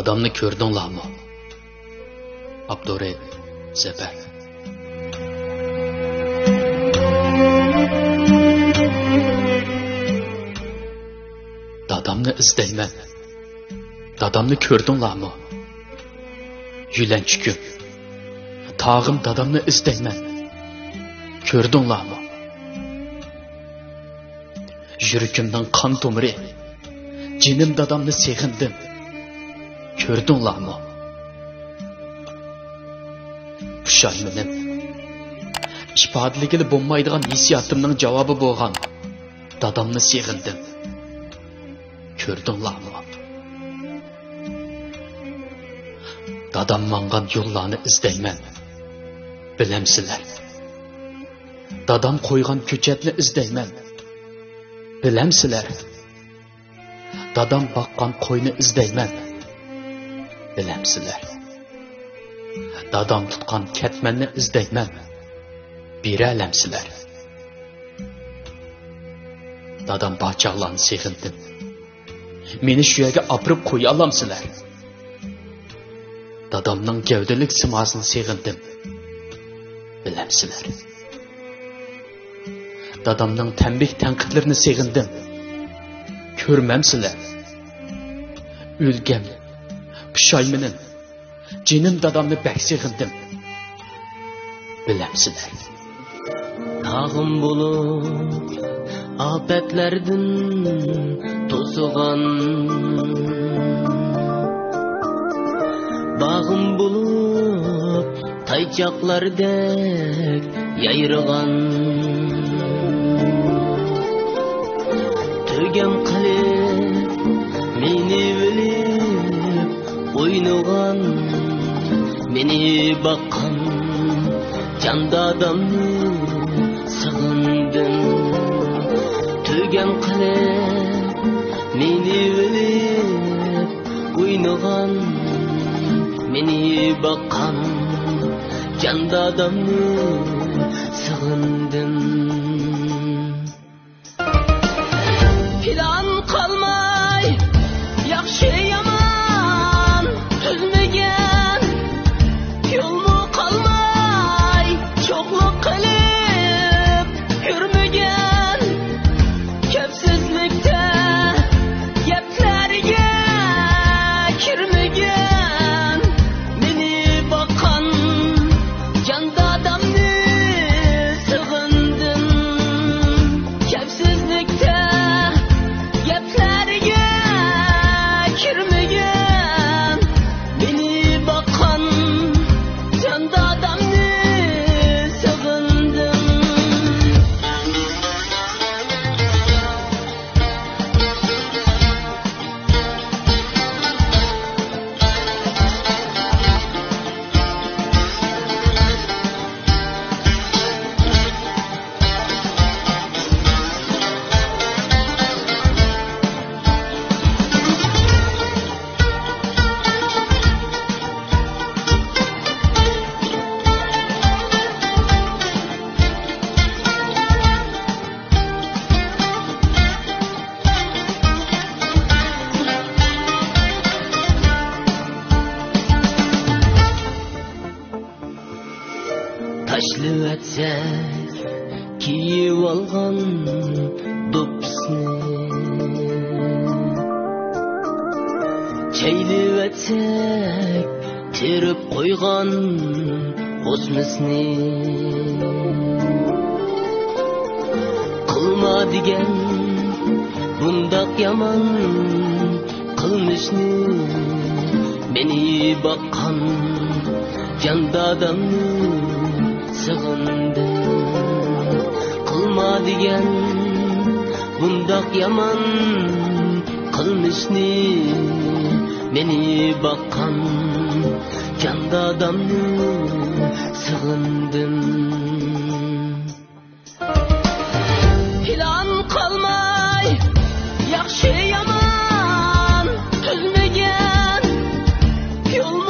Dadamni ko'rdinglarmi? Abdure Zafar. Dadamni izlayman. Dadamni ko'rdinglarmi? Yulanchi kun. Tağım dadamni izlayman. Ko'rdinglarmi? Yuragimning qon tomiri. Jinim dadamni seg'indim. Ko'rdinglarmi? Pushaymanim. İfadeligili bo'lmaydigan hissiyotimning javobi bo'lgan. Dadamni seg'indim. Ko'rdinglarmi? Dadam mangan yo'llarni izlayman. Bilamsizlar? Dadam qo'ygan ko'chatni izlayman. Bilamsizlar? Dadam baqqan qo'yni izlayman. Bilamsizlar? Dadam tutgan ketmanni izlayman. Beralamsizlar? Dadam bachaqlarni seg'indim. Meni shu yerga opirib qo'ya olamsizlar? Dadamning gavdalik simasini seg'indim. Bilamsizlar? Dadamning tanbih tanqidlarini seg'indim. Ko'rmamsizlar? O'lgam, pushaymanim. Jinim dadamni bak seg'indim. Bilamsizlar? Tağım bulup afetlerden to'sigan, bağım bulup taychoqlardek yayrıgan, tugam qilib meni bilib o'ynagan, meni baqqan can dadamni sig'indim. Tugam qilib meni bilib o'ynagan, meni baqqan can dadamni sig'indim. Plan qalmay yaxshi yomon tuzmagan, yo'lmu qalmay cho'qliq qilib yurmagan, kapsizlikda gaplarga kirmagan, meni baqqan can dadamni sig'indim. Kapsizlikda gaplarga kirmagan, meni baqqan can dadamni sig'indim. Tashlab atsak kiyib olgan do'ppisni, chaylab atsak terib qo'ygan o'smisni, qilma degan bundoq yomon qilmishni, meni baqqan can dadamni sig'indim. Qilma degan bundoq yomon qilmishni, meni baqqan can dadamni sig'indim. Plan qalmay yaxshi yomon tuzmagan, yo'lmu